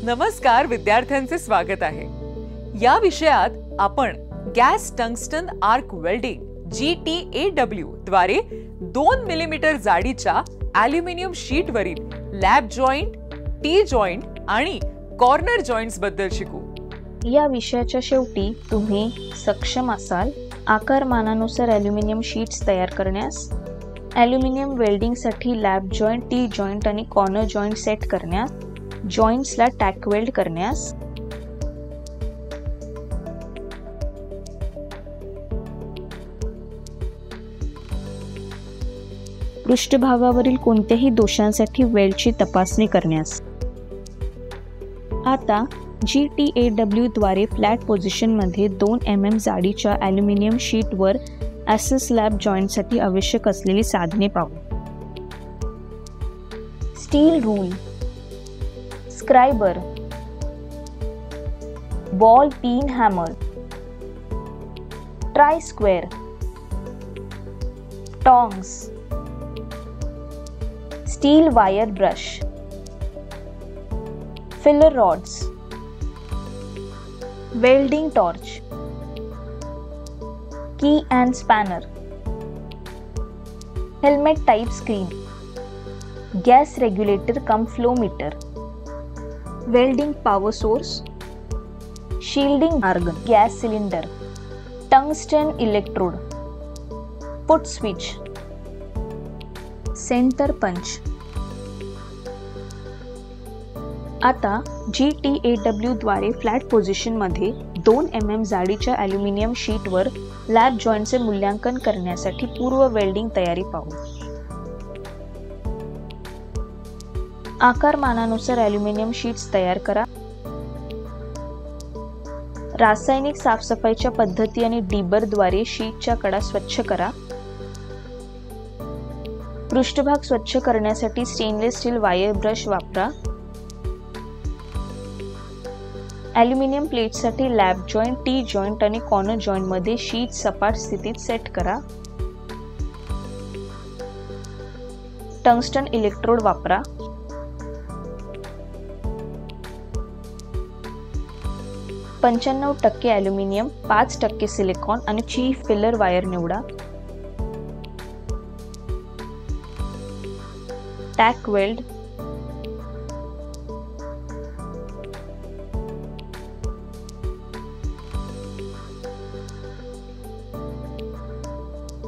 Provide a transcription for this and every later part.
नमस्कार विद्यार्थ्यांचे स्वागत आहे। या विषयात आपण gas tungsten arc welding GTAW द्वारे 2 मिलीमीटर जाडीच्या ॲल्युमिनियम शीट वरील लॅब जॉइंट, टी जॉइंट आणि कॉर्नर जॉइंट्स बद्दल शिकू। या विषयाच्या शेवटी तुम्ही सक्षम असाल आकारमानानुसार ॲल्युमिनियम शीट्स तयार करण्यास, ॲल्युमिनियम वेल्डिंगसाठी लॅब जॉइंट, टी जॉइंट आणि कॉर्नर जॉइंट सेट करण्यास, जॉइंट्सला टॅक वेल्ड करण्यास, पृष्ठभागावरील कोणत्याही दोषांसाठी वेल्डची तपासणी करण्यास। आता GTAW द्वारे फ्लॅट पोझिशनमध्ये 2 mm जाडीच्या ॲल्युमिनियम शीटवर ॲसेस लॅब जॉइंटसाठी आवश्यक असलेली साधने पाहू। Steel rule, scriber, ball pin hammer, try square, tongs, steel wire brush, filler rods, welding torch, key and spanner, helmet type screen, gas regulator cum flow meter, welding power source, shielding argon, gas cylinder, tungsten electrode, foot switch, centre punch. आता GTAW द्वारे flat पोझिशनमध्ये 2 mm जाडीच्या aluminium शीटवर lap जॉइंटचे मूल्यांकन करण्यासाठी पूर्व welding तयारी पाहू। आकारमानानुसार ॲल्युमिनियम शीट्स तयार करा। रासायनिक साफसफाईच्या पद्धती आणि डीबरद्वारे शीटच्या कडा स्वच्छ करा। पृष्ठभाग स्वच्छ करण्यासाठी स्टेनलेस स्टील वायर ब्रश वापरा। ॲल्युमिनियम प्लेटसाठी लॅब जॉइंट, टी जॉइंट आणि कॉर्नर जॉइंट मध्ये शीट सपाट स्थितीत सेट करा। टंगस्टन इलेक्ट्रोड वापरा। 95% ॲल्युमिनियम, 5% सिलिकॉन आणि 3 फिलर वायर निवडा। टॅक वेल्ड,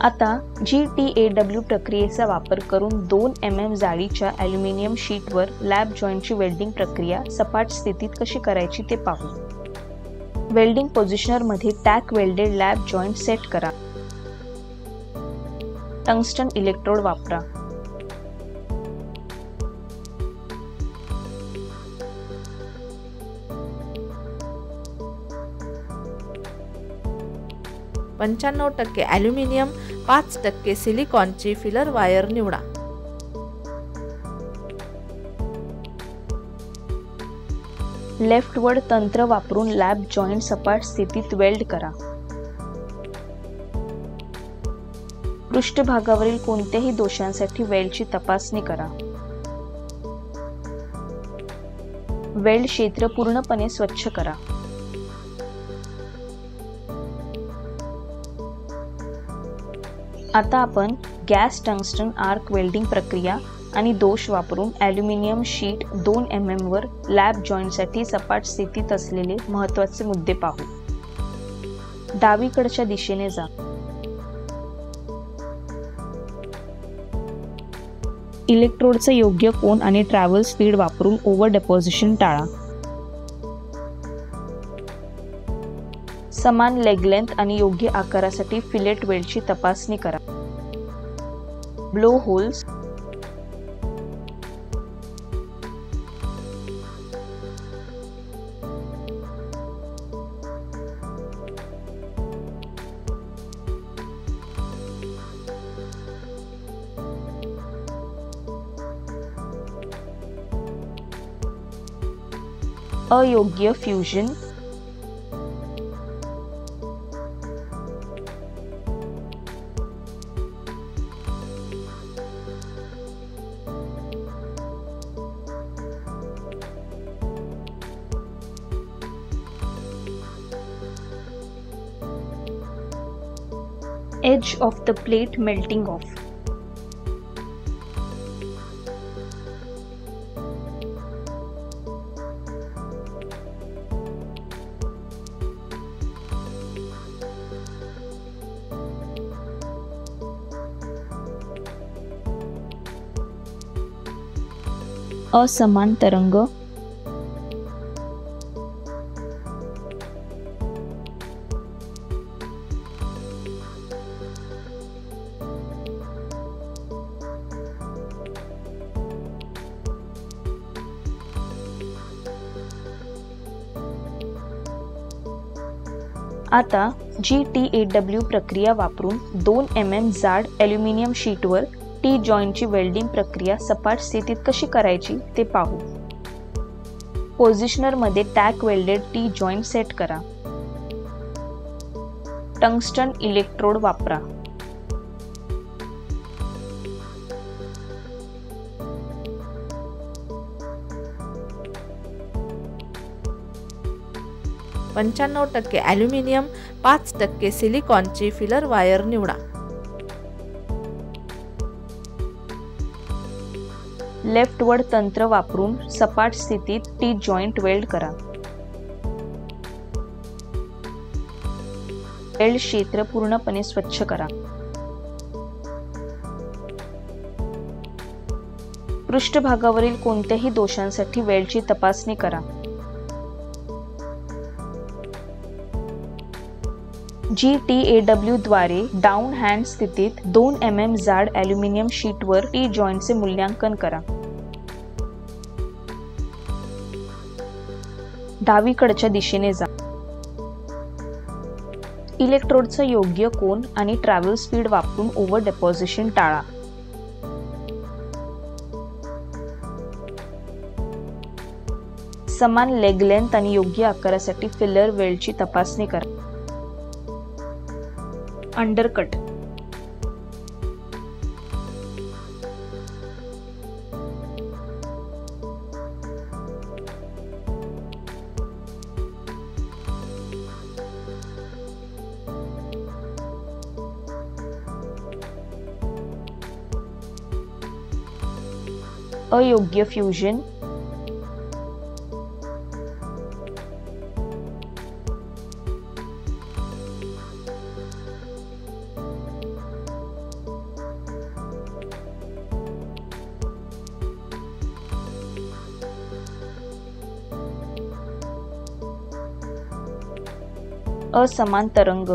आता GTAW प्रक्रियेचा वापर करून 2 mm जाडीच्या ॲल्युमिनियम शीटवर लॅब जॉइंटची वेल्डिंग प्रक्रिया सपाट स्थितीत कशी करायची ते पाहू। वेल्डिंग पोझिशनरमध्ये tack welded lap joint set करा। टंगस्टन इलेक्ट्रोड वापरा। $95 ॲल्युमिनियम, 5% सिलिकॉनची फिलर वायर निवडा। लेफ्टवर्ड तंत्र वापरून लॅब जॉइंट सपाट स्थितीत वेल्ड करा। पृष्ठभागावरील कोणत्याही दोषांसाठी वेल्डची तपासणी करा। वेल्ड क्षेत्र पूर्णपणे स्वच्छ करा। आता आपण गॅस टंगस्टन आर्क वेल्डिंग प्रक्रिया आणि दोष वापरून ॲल्युमिनियम शीट 2 mm वर लॅब जॉइंटसाठी सपाट स्थितीत असलेले महत्त्वाचे मुद्दे पाहू। डावीकडच्या दिशेने जा। इलेक्ट्रोडचा योग्य कोन आणि ट्रॅव्हल स्पीड वापरून ओव्हर डेपोझिशन टाळा। समान लेग लेंथ आणि योग्य आकारासाठी फिलेट वेल्डची तपासणी करा। ब्लो होल्स, अयोग्य fusion, Edge of the plate melting off. असमान तरंग. आता GTAW प्रक्रिया वापरून 2 mm जाड ॲल्युमिनियम शीटवर टी जॉईंटची वेल्डिंग प्रक्रिया सपाट स्थितीत कशी करायची ते पाहू. पोझिशनरमध्ये tack welded T joint set करा. टंगस्टन इलेक्ट्रोड वापरा. %95 ॲल्युमिनियम, 5% सिलिकॉनची फिलर वायर निवडा. लेफ्टवर्ड तंत्र वापरून सपाट स्थितीत टी जॉईंट वेल्ड करा. वेल्ड क्षेत्र पूर्णपणे स्वच्छ करा. पृष्ठभागावरील कोणत्याही दोषांसाठी वेल्डची तपासणी करा. GTAW द्वारे डाऊन हँड स्थितीत 2 mm जाड ॲल्युमिनियम शीटवर टी जॉईंटचे मूल्यांकन करा. डावीकडच्या दिशेने जा. इलेक्ट्रोडचा योग्य कोन आणि ट्रॅव्हल स्पीड वापरून ओव्हर डेपॉझिशन टाळा. समान लेग लेंथ आणि योग्य आकारासाठी फिलर वेल्डची तपासणी करा. अंडरकट. अयोग्य फ्युजन. असमान तरंग.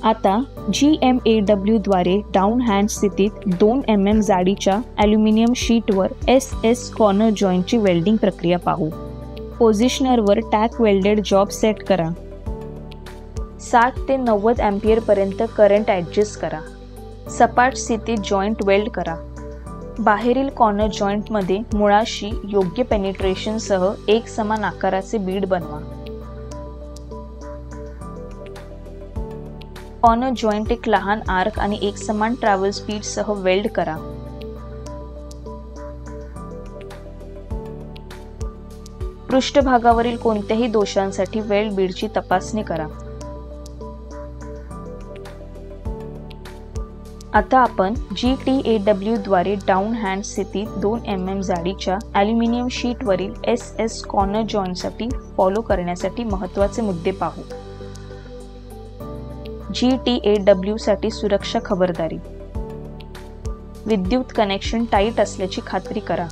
आता GMAW द्वारे डाऊन हँड स्थितीत 2 mm जाडीच्या ॲल्युमिनियम शीटवर SS कॉर्नर जॉईंटची वेल्डिंग प्रक्रिया पाहू. पोझिशनरवर टॅक वेल्डेड जॉब सेट करा. 60 ते 90 अँपिअर पर्यंत करंट ॲडजस्ट करा. सपाट स्थितीत जॉईंट वेल्ड करा. बाहेरील कॉर्नर जॉईंटमध्ये मुळाशी योग्य पेनिट्रेशनसह एक समान आकाराचे बीड बनवा. कॉर्नर जॉईंट एक लहान आर्क आणि एक समान ट्रॅव्हल स्पीडसह वेल्ड करा. पृष्ठभागावरील कोणत्याही दोषांसाठी वेल्ड बीडची तपासणी करा. आता आपण GTAW द्वारे डाऊन हँड स्थितीत 2 mm जाडीच्या ॲल्युमिनियम शीटवरील SS कॉर्नर जॉईंटसाठी फॉलो करण्यासाठी महत्त्वाचे मुद्दे पाहू. GTAW साठी सुरक्षा खबरदारी. विद्युत कनेक्शन टाईट असल्याची खात्री करा.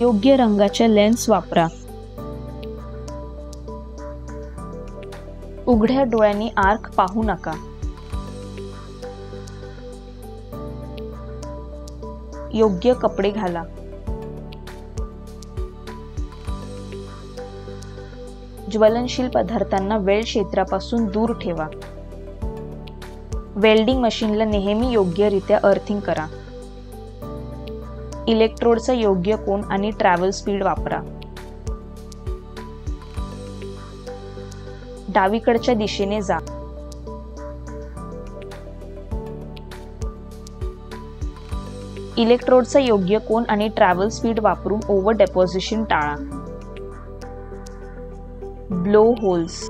योग्य रंगाच्या लेन्स वापरा. उघड्या डोळ्यांनी आर्क पाहू नका. योग्य कपडे घाला. ज्वलनशील पदार्थांना वेल्ड क्षेत्रापासून दूर ठेवा. वेल्डिंग मशीनला नेहमी योग्यरित्या अर्थिंग करा. इलेक्ट्रोडचा योग्य कोन आणि ट्रॅव्हल स्पीड वापरा. डावीकडच्या दिशेने जा. इलेक्ट्रोडचा योग्य कोन आणि ट्रॅव्हल स्पीड वापरून ओव्हर डेपोझिशन टाळा. Blow holes.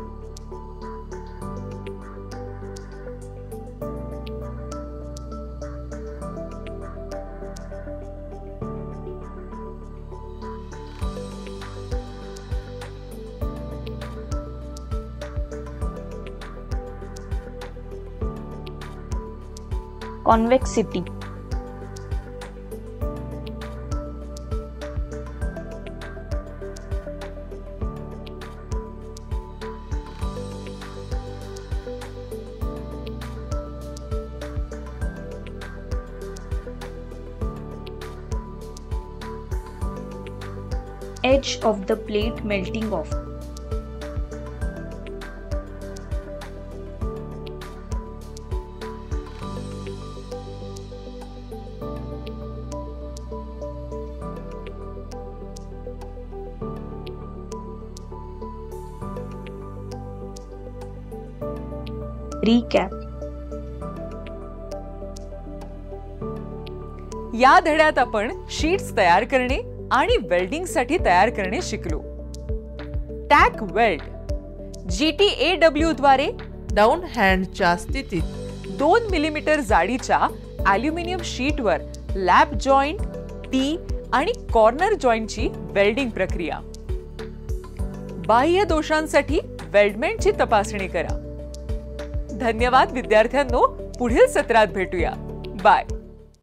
Convexity. Edge of the plate melting off. Recap. या धड्यात आपण शीट्स तयार करणे आणि वेल्डिंगसाठी तयार करणे शिकलो. टॅक वेल्ड GTAW द्वारे डाऊन हँडच्या स्थितीत 2 मिलीमीटर जाडीच्या ॲल्युमिनियम शीटवर लॅप जॉइंट, टी आणि कॉर्नर जॉइंटची वेल्डिंग प्रक्रिया. बाह्य दोषांसाठी वेल्डमेंटची तपासणी करा. धन्यवाद विद्यार्थ्यांनो. पुढील सत्रात भेटूया. बाय.